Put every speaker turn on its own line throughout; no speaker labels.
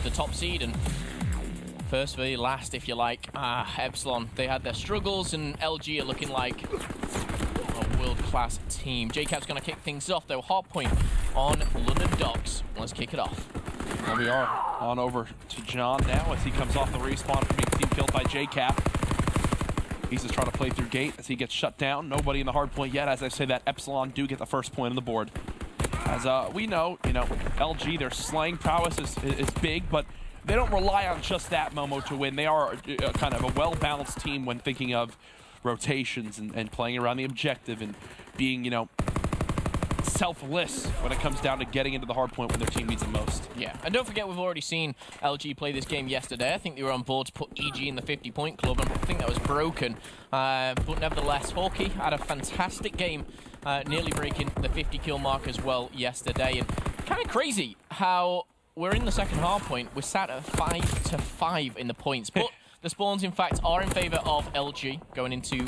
the top seed, and first v last, if you like. Epsilon, they had their struggles, and LG are looking like a world-class team. JCap's going to kick things off, though. Hardpoint on London Docks. Let's kick it off.
There we are, on over to John now as he comes off the respawn from being team killed by JCap. He's just trying to play through gate as he gets shut down. Nobody in the hard point yet. As I say that, Epsilon do get the first point on the board. As we know, LG, their slaying prowess is big, but they don't rely on just that, Momo, to win. They are kind of a well-balanced team when thinking of rotations and playing around the objective and being, selfless when it comes down to getting into the hard point when their team needs it most.
Yeah, and don't forget we've already seen LG play this game yesterday. I think they were on board to put EG in the 50-point club, and I think that was broken. But nevertheless, Hawkeye had a fantastic game, nearly breaking the 50-kill mark as well yesterday. And kind of crazy how we're in the second hard point. We're sat at 5-5 in the points, but the spawns, in fact, are in favor of LG going into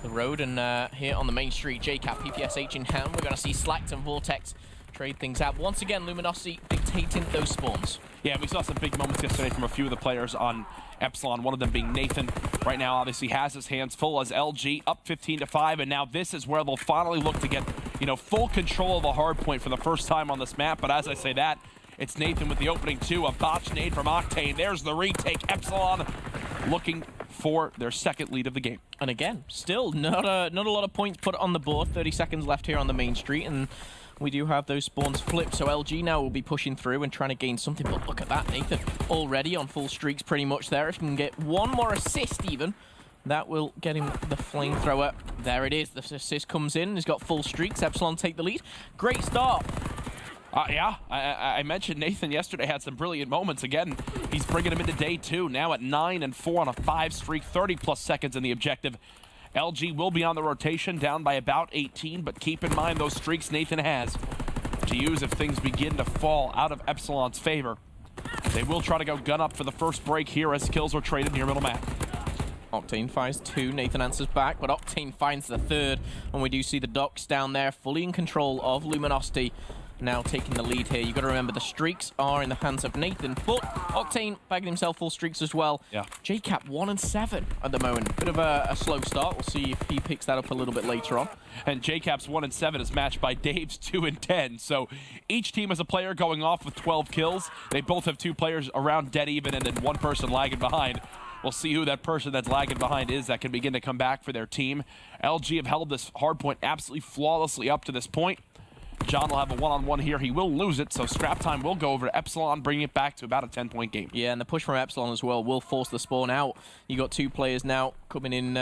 the road. And here on the main street, JCap, PPSH in hand, we're going to see Slacked and Vortex trade things out. Once again, Luminosity dictating those spawns.
Yeah, we saw some big moments yesterday from a few of the players on Epsilon, one of them being Nathan. Right now, obviously, has his hands full as LG up 15-5, and now this is where they'll finally look to get, full control of the hard point for the first time on this map. But as I say that, it's Nathan with the opening two, a botch nade from Octane. There's the retake. Epsilon looking for their second lead of the game.
And again, still not a lot of points put on the board. 30 seconds left here on the main street, and we do have those spawns flipped. So LG now will be pushing through and trying to gain something. But look at that, Nathan already on full streaks pretty much there. If he can get one more assist even, that will get him the flamethrower. There it is. The assist comes in. He's got full streaks. Epsilon take the lead. Great start.
Yeah, I mentioned Nathan yesterday had some brilliant moments. Again, he's bringing him into day two, now at 9-4 on a 5 streak, 30+ seconds in the objective. LG will be on the rotation, down by about 18, but keep in mind those streaks Nathan has to use if things begin to fall out of Epsilon's favor. They will try to go gun up for the first break here as kills are traded near middle map.
Octane finds two, Nathan answers back, but Octane finds the third, and we do see the Docks down there fully in control of Luminosity. Now taking the lead here. You've got to remember the streaks are in the hands of Nathan, but Octane bagging himself full streaks as well.
Yeah.
JCap 1-7 at the moment. Bit of a slow start. We'll see if he picks that up a little bit later on.
And JCap's 1-7 is matched by Dave's 2-10. So each team has a player going off with 12 kills. They both have two players around dead even and then one person lagging behind. We'll see who that person that's lagging behind is that can begin to come back for their team. LG have held this hard point absolutely flawlessly up to this point. John will have a one-on-one here. He will lose it, so scrap time will go over to Epsilon, bringing it back to about a 10-point game.
Yeah, and the push from Epsilon as well will force the spawn out. You got two players now coming in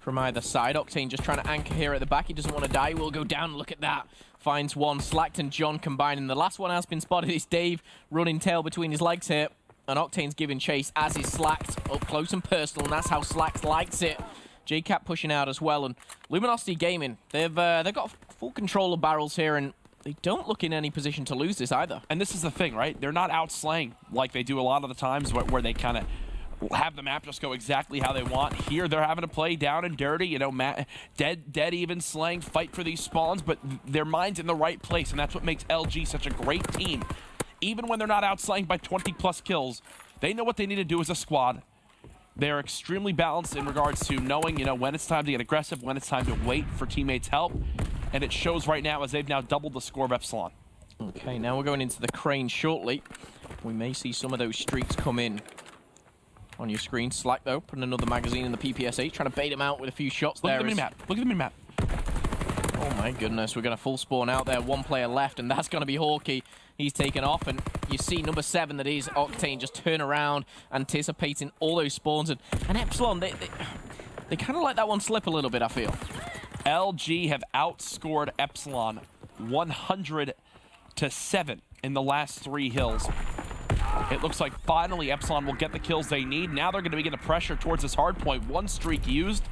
from either side. Octane just trying to anchor here at the back. He doesn't want to die. He will go down. Look at that. Finds one. Slacked and John combining. The last one has been spotted. It's Dave running tail between his legs here. And Octane's giving chase as is Slacked up close and personal, and that's how Slacked likes it. JCap pushing out as well, and Luminosity Gaming, they've got full control of barrels here, and they don't look in any position to lose this either. And
this is the thing, right? They're not out-slaying like they do a lot of the times where they kind of have the map just go exactly how they want. Here, they're having to play down and dirty, dead even slaying, fight for these spawns, but their mind's in the right place, and that's what makes LG such a great team. Even when they're not out-slaying by 20+ kills, they know what they need to do as a squad. They're extremely balanced in regards to knowing, when it's time to get aggressive, when it's time to wait for teammates' help. And it shows right now as they've now doubled the score of Epsilon.
Okay, now we're going into the crane shortly. We may see some of those streaks come in on your screen. Slack, though, putting another magazine in the PPSH, trying to bait him out with a few shots there.
Look at the minimap. Look at the minimap.
Oh, my goodness. We're going to full spawn out there. One player left, and that's going to be Hawkeye. He's taken off, and you see number 7, that is Octane, just turn around, anticipating all those spawns. And Epsilon, they kind of let that one slip a little bit, I feel.
LG have outscored Epsilon 100-7 in the last 3 hills. It looks like finally Epsilon will get the kills they need. Now they're going to begin to pressure towards this hard point. 1 streak used.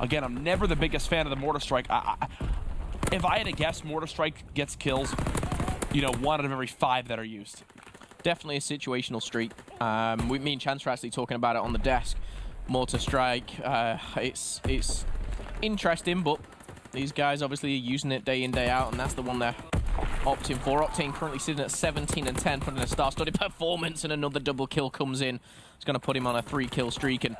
Again, I'm never the biggest fan of the Mortar Strike. If I had to guess, Mortar Strike gets kills, 1 out of every 5 that are used.
Definitely a situational streak. Me and Chance were actually talking about it on the desk. Mortar Strike, it's interesting, but these guys obviously are using it day in, day out, and that's the one they're opting for. Octane currently sitting at 17 and 10, putting a star-studded performance, and another double kill comes in. It's going to put him on a 3-kill streak and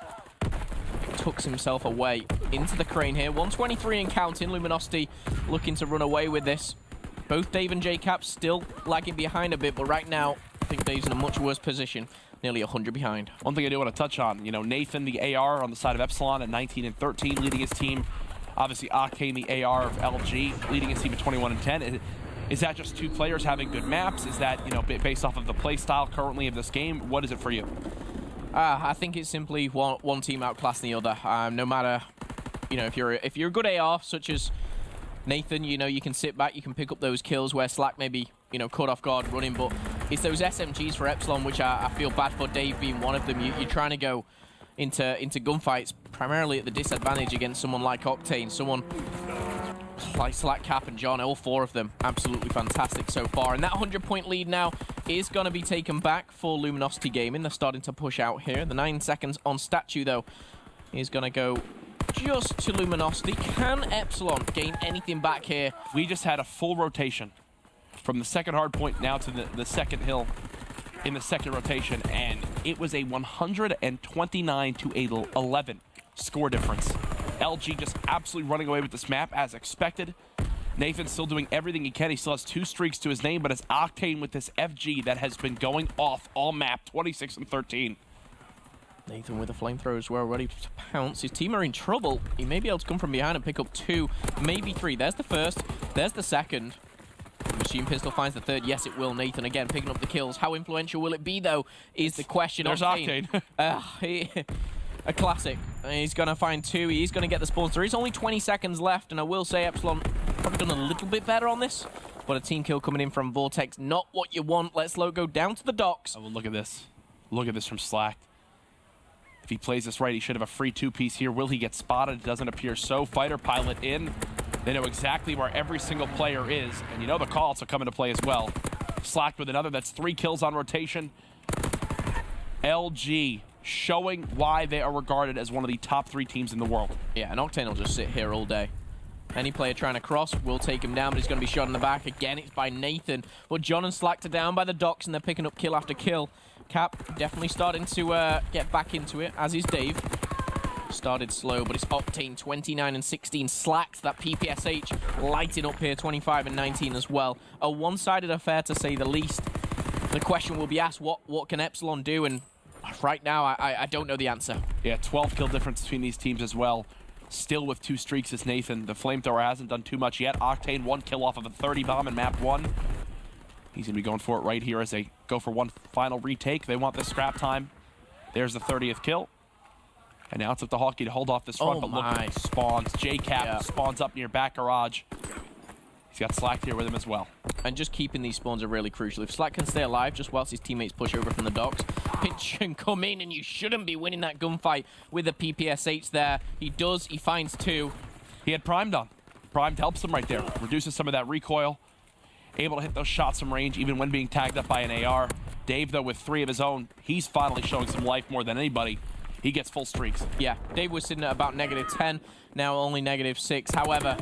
tucks himself away into the crane here. 123 and counting. Luminosity looking to run away with this. Both Dave and JCap still lagging behind a bit, but right now, I think Dave's in a much worse position. Nearly 100 behind.
One thing I do want to touch on, you know, Nathan, the AR on the side of Epsilon at 19 and 13, leading his team. Obviously, Octane, the AR of LG, leading his team at 21 and 10. Is that just two players having good maps? Is that, you know, based off of the play style currently of this game? What is it for you?
I think it's simply one team outclassing the other. No matter, you know, if you're a good AR, such as Nathan, you know, you can sit back, you can pick up those kills where Slack maybe, you know, caught off guard running, but it's those SMGs for Epsilon, which I feel bad for Dave being one of them. You're trying to go into gunfights primarily at the disadvantage against someone like Octane, someone like Slack, Cap, and John. All four of them absolutely fantastic so far. And that 100-point lead now is going to be taken back for Luminosity Gaming. They're starting to push out here. The 9 seconds on statue, though, is going to go just to Luminosity. Can Epsilon gain anything back here?
We just had a full rotation from the second hard point now to the second hill in the second rotation, and it was a 129 to 11 score difference. LG just absolutely running away with this map as expected. Nathan's still doing everything he can. He still has 2 streaks to his name, but it's Octane with this FG that has been going off all map, 26 and 13.
Nathan with the flamethrower as well, ready to pounce. His team are in trouble. He may be able to come from behind and pick up 2, maybe 3. There's the first, there's the second. Machine Pistol finds the third. Yes, it will. Nathan again picking up the kills. How influential will it be, though, is the question.
There's Octane.
A classic. He's going to find 2. He's going to get the spawns. There is only 20 seconds left, and I will say Epsilon probably done a little bit better on this, but a team kill coming in from Vortex. Not what you want. Let's go down to the docks.
Oh, well, look at this. Look at this from Slack. If he plays this right, he should have a free 2-piece here. Will he get spotted? It doesn't appear so. Fighter pilot in. They know exactly where every single player is, and you know the calls will come into play as well. Slack with another. That's 3 kills on rotation. LG showing why they are regarded as one of the top 3 teams in the world.
Yeah, and Octane will just sit here all day. Any player trying to cross will take him down, but he's going to be shot in the back. Again, it's by Nathan. But John and Slack are down by the docks, and they're picking up kill after kill. Cap definitely starting to get back into it, as is Dave. Started slow, but it's Octane 29 and 16. Slacks that PPSH lighting up here, 25 and 19 as well. A one-sided affair, to say the least. The question will be asked, what can Epsilon do? And right now, I don't know the answer. Yeah,
12 kill difference between these teams as well. Still with 2 streaks is Nathan. The flamethrower hasn't done too much yet. Octane 1 kill off of a 30 bomb in map 1. He's going to be going for it right here as they go for one final retake. They want this scrap time. There's the 30th kill. And now it's up to Hockey to hold off this front, but look at spawns. JCap spawns up near back garage. He's got Slack here with him as well.
And just keeping these spawns are really crucial. If Slack can stay alive just whilst his teammates push over from the docks, pinch and come in, and you shouldn't be winning that gunfight with a PPSH there. He does. He finds 2.
He had Primed on. Primed helps him right there. Reduces some of that recoil. Able to hit those shots from range even when being tagged up by an AR. Dave, though, with 3 of his own, he's finally showing some life more than anybody. He gets full streaks. Yeah, Dave was sitting at about -10, now only -6. However,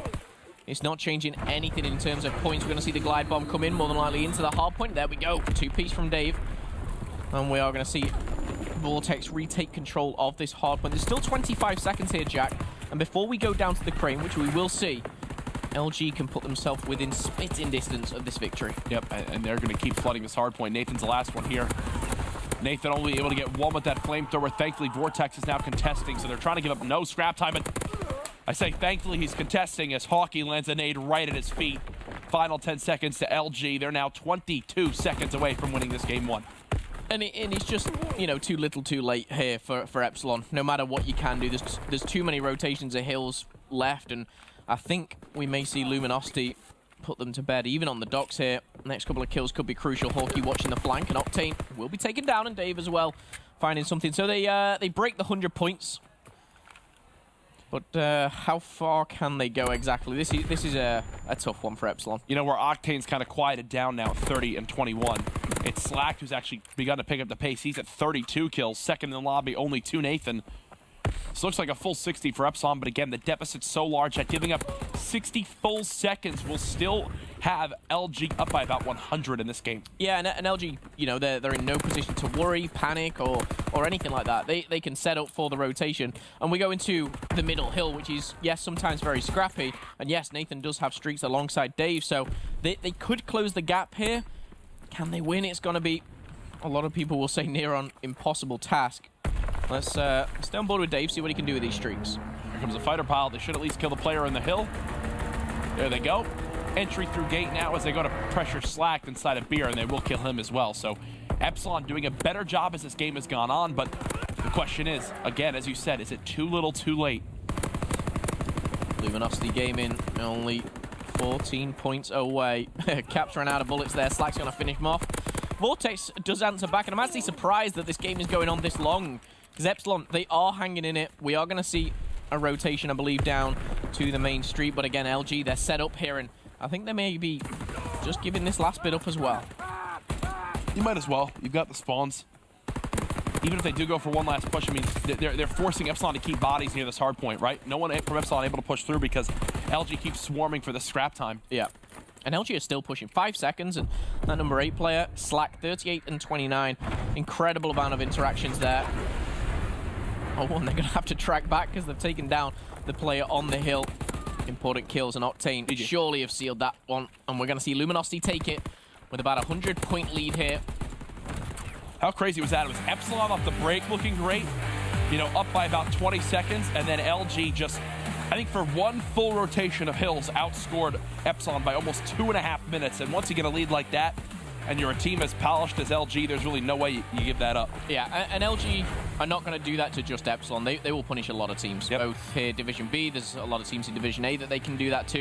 it's not changing anything in terms of points. We're going to see the glide bomb come in, more than likely into the hard point. There we go, 2-piece from Dave. And we are going to see Vortex retake control of this hard point. There's still 25 seconds here, Jack. And before we go down to the crane, which we will see, LG can put themselves within spitting distance of this victory. Yep, and they're going to keep flooding this hard point. Nathan's the last one here. Nathan only able to get 1 with that flamethrower. Thankfully, Vortex is now contesting, so they're trying to give up no scrap time. And I say thankfully he's contesting as Hockey lands a nade right at his feet. Final 10 seconds to LG. They're now 22 seconds away from winning this game 1.
And it's just, you know, too little too late here for Epsilon. No matter what you can do, there's too many rotations of hills left, and I think we may see Luminosity put them to bed, even on the docks here. Next couple of kills could be crucial. Hawkey watching the flank, and Octane will be taken down, and Dave as well, finding something. So they break the 100 points. But how far can they go exactly? This is a tough one for Epsilon.
You know, where Octane's kind of quieted down now at 30 and 21. It's Slack who's actually begun to pick up the pace. He's at 32 kills, second in the lobby, only 2 Nathan. This looks like a full 60 for Epsilon, but again, the deficit's so large that giving up 60 full seconds will still have LG up by about 100 in this game.
Yeah, and LG, you know, they're in no position to worry, panic, or anything like that. They can set up for the rotation. And we go into the middle hill, which is, yes, sometimes very scrappy. And yes, Nathan does have streaks alongside Dave, so they could close the gap here. Can they win? It's going to be, a lot of people will say, near on impossible task. Let's stay on board with Dave, see what he can do with these streaks.
Here comes a fighter pile. They should at least kill the player in the hill. There they go. Entry through gate now as they go to pressure Slack inside of Beer, and they will kill him as well. So Epsilon doing a better job as this game has gone on, but the question is, again, as you said, is it too little too late?
Luminosity Gaming only 14 points away. Caps ran out of bullets there. Slack's going to finish him off. Vortex does answer back, and I'm actually surprised that this game is going on this long, because Epsilon, they are hanging in it. We are going to see a rotation, I believe, down to the main street, but again, LG, they're set up here, and I think they may be just giving this last bit up as well.
You might as well. You've got the spawns. Even if they do go for one last push, I mean, they're forcing Epsilon to keep bodies near this hard point, right? No one from Epsilon able to push through because LG keeps swarming for the scrap time.
Yeah. And LG is still pushing 5 seconds, and that number 8 player, Slack, 38 and 29. Incredible amount of interactions there. Oh, and they're going to have to track back because they've taken down the player on the hill. Important kills, and Octane surely have sealed that one. And we're going to see Luminosity take it with about a 100-point lead here.
How crazy was that? It was Epsilon off the break looking great, you know, up by about 20 seconds, and then LG just, I think for one full rotation of hills, outscored Epsilon by almost 2.5 minutes. And once you get a lead like that, and you're a team as polished as LG, there's really no way you give that up.
Yeah, and LG are not going to do that to just Epsilon. They will punish a lot of teams.
Yep.
Both here, Division B, there's a lot of teams in Division A that they can do that to.